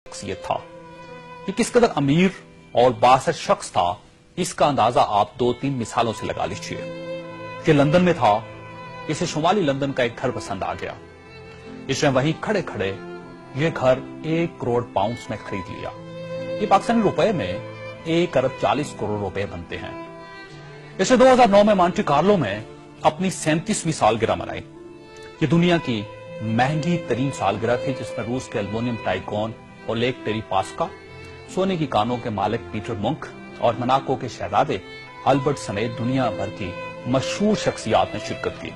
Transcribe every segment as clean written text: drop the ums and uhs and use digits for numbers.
शख्सियत था। ये किस कदर अमीर और बासर शख्स था, इसका अंदाजा आप 2-3 मिसालों से लगा लीजिए। कि लंदन में था, इसे शुमाली लंदन का एक घर पसंद आ गया। इसने वहीं खड़े खड़े ये घर 1 करोड़ पाउंड्स में खरीद लिया। ये पाकिस्तानी रुपए में 1 अरब 40 करोड़ रुपए बनते हैं। इसने 2009 में मॉन्टे कार्लो में अपनी 37वीं सालगिरह मनाई। ये दुनिया की महंगी तरीन सालगिरह थी, जिसमें रूस के एल्युमिनियम टाइकॉन और लेक टेरीपास्का, सोने की कानों के मालिक पीटर मुंक और मोनाको के शहजादे अल्बर्ट समेत दुनिया भर की मशहूर शख्सियात ने शिरकत की।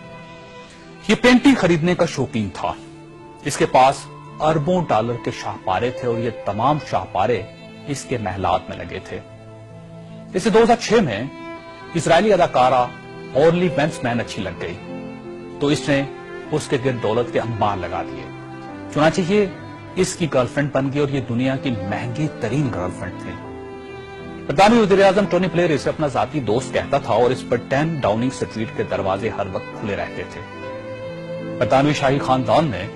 ये पेंटिंग खरीदने का शौकीन था। इसके पास अरबों डॉलर के शाहपारे थे और ये तमाम शाहपारे इसके महलात में लगे थे। इसे 2006 में इजरायली अदाकारा ऑर्ली वेंसमैन अच्छी लग गई, तो इसने उसके गिर्द दौलत के अंबार लगा दिए। चुनांचे ये इसकी गर्लफ्रेंड बन गई और ये दुनिया की महंगी तरीन गर्लफ्रेंड थी। बरतानवी वज़ीर आज़म टोनी ब्लेयर इसे अपना जाती दोस्त कहता था और इस पर 10 डाउनिंग स्ट्रीट के दरवाजे हर वक्त खुले रहते थे। बरतानवी शाही खानदान ने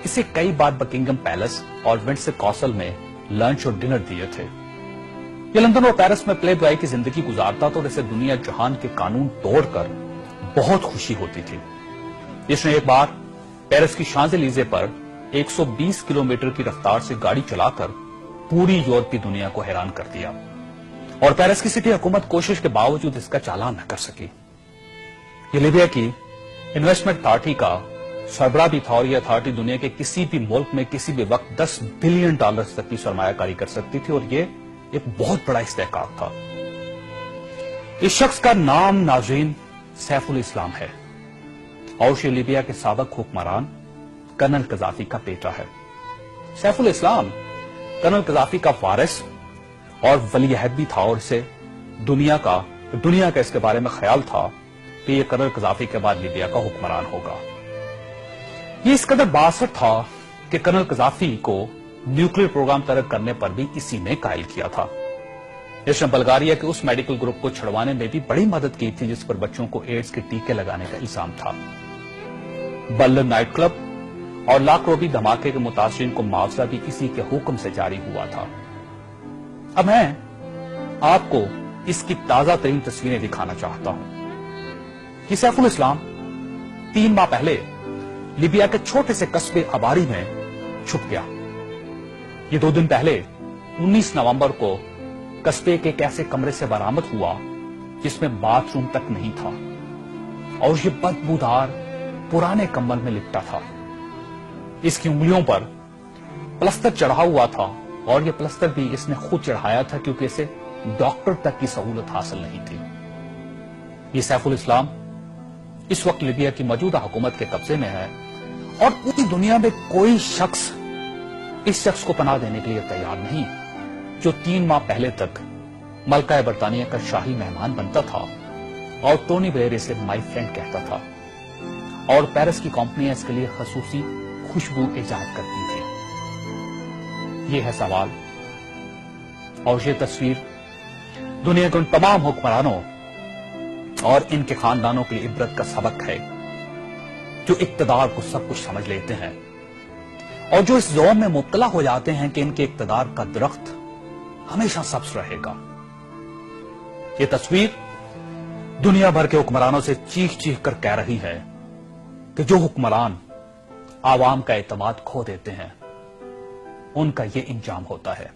इसे कई बार बकिंगम पैलेस और विंडसर कासल में लंच और डिनर दिए थे। ये लंदन और पेरिस में प्ले बॉय की जिंदगी गुजारता था और इसे दुनिया जहान के कानून तोड़कर बहुत खुशी होती थी। इसने एक बार पेरिस की शांज़-एलीज़े पर 120 किलोमीटर की रफ्तार से गाड़ी चलाकर पूरी यूरोपीय दुनिया को हैरान कर दिया और पेरिस की सिटी हुकूमत कोशिश के बावजूद इसका चालान न कर सकी। ये लीबिया की इन्वेस्टमेंट अथॉरिटी का सरबराह भी था और यह अथॉरिटी दुनिया के किसी भी मुल्क में किसी भी वक्त $10 बिलियन तक की सरमायाकारी कर सकती थी और ये एक बहुत बड़ा इस्तेहकाक था। इस शख्स का नाम नाज़रीन सैफुल इस्लाम है और ये लीबिया के साबिक हुक्मरान कर्नल कज़ाफी का बेटा है। सैफुल इस्लाम कर्नल कज़ाफी का वारिस और वली अहद भी था और इसे दुनिया का इसके बारे में ख्याल था कि यह कर्नल कज़ाफी के बाद लीबिया का हुक्मरान होगा। ये इस कदर बासर था कि कर्नल कज़ाफी को न्यूक्लियर प्रोग्राम तरक करने पर भी इसी ने कायल किया था। इसने बल्गारिया के उस मेडिकल ग्रुप को छुड़वाने में भी बड़ी मदद की थी जिस पर बच्चों को एड्स के टीके लगाने का इल्जाम था। बर्लिन नाइट क्लब और लाकरोबी धमाके के मुतासिरीन को मुआवजा भी इसी के हुक्म से जारी हुआ था। अब मैं आपको इसकी ताजा तरीन तस्वीरें दिखाना चाहता हूं कि सैफुल इस्लाम 3 माह पहले लीबिया के छोटे से कस्बे अबारी में छुप गया। ये 2 दिन पहले 19 नवंबर को कस्बे के एक ऐसे कमरे से बरामद हुआ जिसमें बाथरूम तक नहीं था और ये बदबूदार पुराने कंबल में लिपटा था। इसकी उंगलियों पर प्लस्तर चढ़ा हुआ था और ये प्लस्तर भी इसने खुद चढ़ाया था क्योंकि इसे डॉक्टर तक की सहूलत हासिल नहीं थी। ये सैफुल इस्लाम इस वक्त लीबिया की मौजूदा हुकूमत के कब्जे में है और पूरी दुनिया में कोई शख्स इस शख्स को पनाह देने के लिए तैयार नहीं जो 3 माह पहले तक मलका बरतानिया का शाही मेहमान बनता था और टोनी ब्लेयर इसे माई फ्रेंड कहता था और पेरिस की कंपनियां इसके लिए खसूसी खुशबू इजाद करती थी। ये है सवाल और ये तस्वीर दुनिया के उन तमाम हुक्मरानों और इनके खानदानों के लिए इबरत का सबक है जो इक्तदार को सब कुछ समझ लेते हैं और जो इस ज़ौम में मुब्तला हो जाते हैं कि इनके इक्तदार का दरख्त हमेशा सब्ज रहेगा। ये तस्वीर दुनिया भर के हुक्मरानों से चीख चीख कर कह रही है कि जो हुक्मरान आवाम का एतमाद खो देते हैं उनका ये इंजाम होता है।